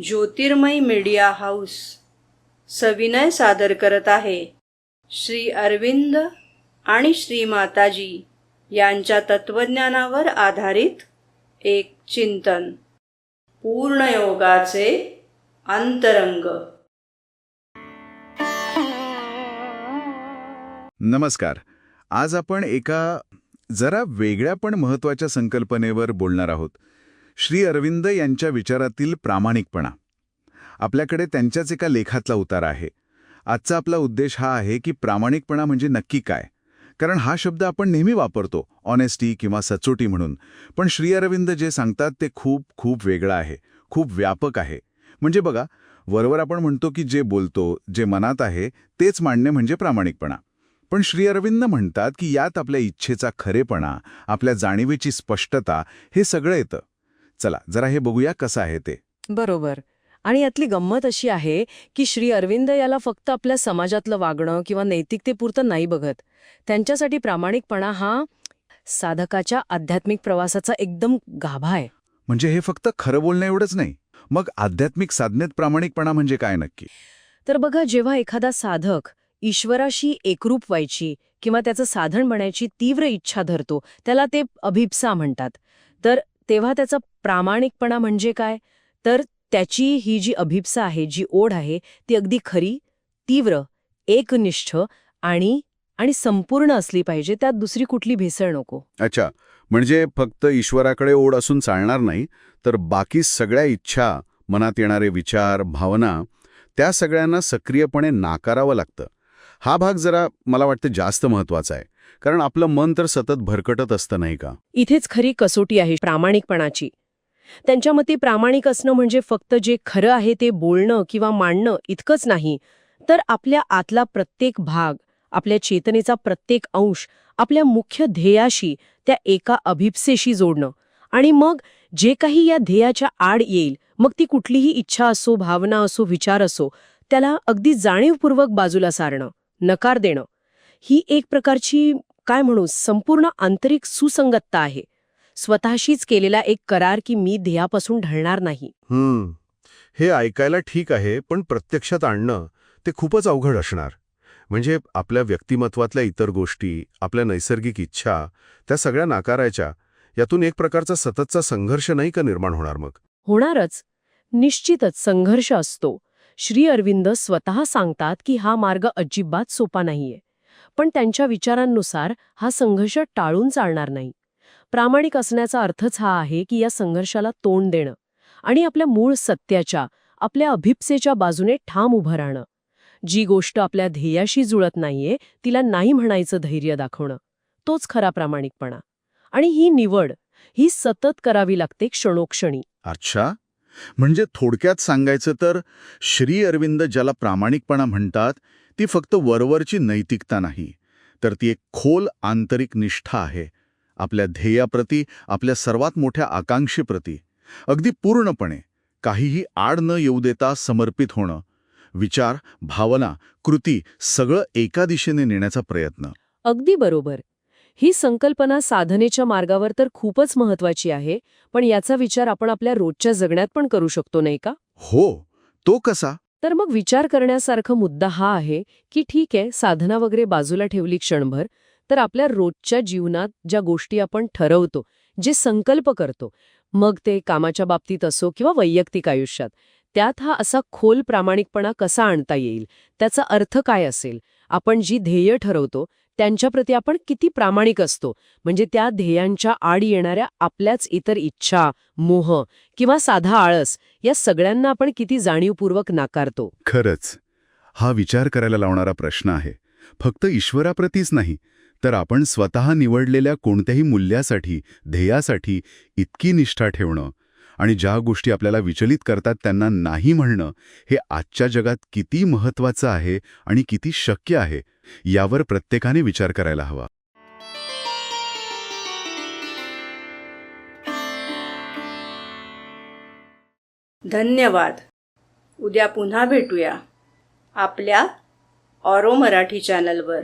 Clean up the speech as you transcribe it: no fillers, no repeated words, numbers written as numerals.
ज्योतिर्मय media house सविनय सादर करत आहे श्री अरविंद आणि श्री माताजी यांच्या तत्वज्ञानावर आधारित एक चिंतन, पूर्णयोगाचे अंतरंग. नमस्कार. आज आपण एका जरा वेगळ्या पण महत्त्वाच्या संकल्पनेवर बोलणार आहोत. श्री अरविंद यांच्या विचारातील प्रामाणिकपणा. आपल्याकडे त्यांच्याच एका लेखातला उतार आहे. आजचा आपला उद्देश हा आहे की प्रामाणिकपणा म्हणजे नक्की काय, कारण हा शब्द आपण नेहमी वापरतो ऑनेस्टी किंवा सचोटी म्हणून. पण श्री अरविंद जे सांगतात ते खूप खूप वेगळं आहे, खूप व्यापक आहे. म्हणजे बघा, वरवर आपण म्हणतो की जे बोलतो, जे मनात आहे तेच मांडणे म्हणजे प्रामाणिकपणा. पण श्री अरविंद म्हणतात की यात आपल्या इच्छेचा खरेपणा, आपल्या जाणीवेची स्पष्टता हे सगळं येतं. चला जरा हे बघूया कसं आहे ते. बरोबर. आणि यातली गंमत अशी आहे की श्री अरविंद याला फक्त आपल्या समाजातलं वागणं किंवा नैतिकतेपुरतं नाही बघत. त्यांच्यासाठी प्रामाणिकपणा हा साधकाच्या आध्यात्मिक प्रवासाचा एकदम गाभा आहे. म्हणजे हे फक्त खरं बोलणं एवढंच नाही. मग आध्यात्मिक साधनेत प्रामाणिकपणा म्हणजे काय नक्की? तर बघा, जेव्हा एखादा साधक ईश्वराशी एकरूप व्हायची किंवा त्याचं साधन बनायची तीव्र इच्छा धरतो, त्याला ते अभिप्सा म्हणतात. तर तेव्हा त्याचा प्रामाणिकपणा म्हणजे काय? तर त्याची ही जी अभिप्सा आहे, जी ओढ आहे, ती अगदी खरी, तीव्र, एकनिष्ठ आणि संपूर्ण असली पाहिजे. त्यात दुसरी कुठली भेसळ नको. अच्छा, म्हणजे फक्त ईश्वराकडे ओढ असून चालणार नाही, तर बाकी सगळ्या इच्छा, मनात येणारे विचार, भावना, त्या सगळ्यांना सक्रियपणे नाकारावं लागतं. हा भाग जरा मला वाटतं जास्त महत्वाचा आहे, कारण आपलं मन तर सतत भरकटत असतं, नाही का? इथेच खरी कसोटी आहे प्रामाणिकपणाची. त्यांच्या मते प्रामाणिक असणं म्हणजे फक्त जे खरं आहे ते बोलणं किंवा मांडणं इतकंच नाही, तर आपल्या आतला प्रत्येक भाग, आपल्या चेतनेचा प्रत्येक अंश आपल्या मुख्य ध्येयाशी, त्या एका अभिप्सेशी जोडणं. आणि मग जे काही या ध्येयाच्या आड येईल, मग ती कुठलीही इच्छा असो, भावना असो, विचार असो, त्याला अगदी जाणीवपूर्वक बाजूला सारणं, नकार देणं. ही एक प्रकारची काय म्हणू, संपूर्ण आंतरिक सुसंगतता आहे. स्वतःशीच केलेला एक करार की मी ध्येयापासून ढळणार नाही. हे ऐकायला ठीक आहे, पण प्रत्यक्षात आणणं ते खूपच अवघड असणार. म्हणजे आपल्या व्यक्तिमत्वातल्या इतर गोष्टी, आपल्या नैसर्गिक इच्छा, त्या सगळ्या नाकारायच्या. यातून एक प्रकारचा सततचा संघर्ष नाही का निर्माण होणार मग? होणारच. निश्चितच संघर्ष असतो. श्री अरविंद स्वतः सांगतात की हा मार्ग अजिबात सोपा नाहीये. पण त्यांच्या विचारांनुसार हा संघर्ष टाळून चालणार नाही. प्रामाणिक असण्याचा अर्थच हा आहे की या संघर्षाला तोंड देणं आणि आपल्या मूळ सत्याच्या, आपल्या अभिप्सेच्या बाजूने ठाम उभं राहणं. जी गोष्ट आपल्या ध्येयाशी जुळत नाहीये तिला नाही म्हणायचं धैर्य दाखवणं, तोच खरा प्रामाणिकपणा. आणि ही निवड, ही सतत करावी लागते, क्षणोक्षणी. अच्छा, म्हणजे थोडक्यात सांगायचं तर श्री अरविंद ज्याला प्रामाणिकपणा म्हणतात ती फक्त वरवरची नैतिकता नाही, तर ती एक खोल आंतरिक निष्ठा आहे. आपल्या ध्येयाप्रती, आपल्या सर्वात मोठ्या आकांक्षेप्रती अगदी पूर्णपणे, काहीही आड न येऊ देता समर्पित होणं. विचार, भावना, कृती सगळं एका दिशेने नेण्याचा प्रयत्न. अगदी बरोबर. ही संकल्पना साधनेच्या मार्गावर तर खूपच महत्वाची आहे, पण याचा विचार आपण आपल्या रोजच्या जगण्यात पण करू शकतो, नाही का? हो, तो कसा? तर मग विचार करण्यासारखा मुद्दा हा आहे की ठीक आहे, साधना वगैरे बाजूला ठेवली क्षणभर, तर आपल्या रोजच्या जीवनात ज्या गोष्टी आपण ठरवतो, जे संकल्प करतो, मग ते कामाच्या बाबतीत असो किंवा वैयक्तिक आयुष्यात, त्यात हा असा खोल प्रामाणिकपणा कसा आणता येईल? त्याचा अर्थ काय असेल? आपण जी ध्येय ठरवतो त्यांच्याप्रती आपण किती प्रामाणिक असतो? म्हणजे त्या ध्येयांच्या आड येणाऱ्या आपल्याच इतर इच्छा, मोह किंवा साधा आळस, या सगळ्यांना आपण किती जाणीवपूर्वक नाकारतो? खरंच, हा विचार करायला लावणारा प्रश्न आहे. फक्त ईश्वराप्रतीच नाही, तर आपण स्वतः निवडलेल्या कोणत्याही मूल्यासाठी, ध्येयासाठी इतकी निष्ठा ठेवणं आणि ज्या गोष्टी आपल्याला विचलित करतात त्यांना नाही म्हणणं, हे आजच्या जगात किती महत्त्वाचं आहे आणि किती शक्य आहे, यावर प्रत्येकाने विचार करायला हवा. धन्यवाद. उद्या पुन्हा भेटूया आपल्या ऑरो मराठी चॅनलवर.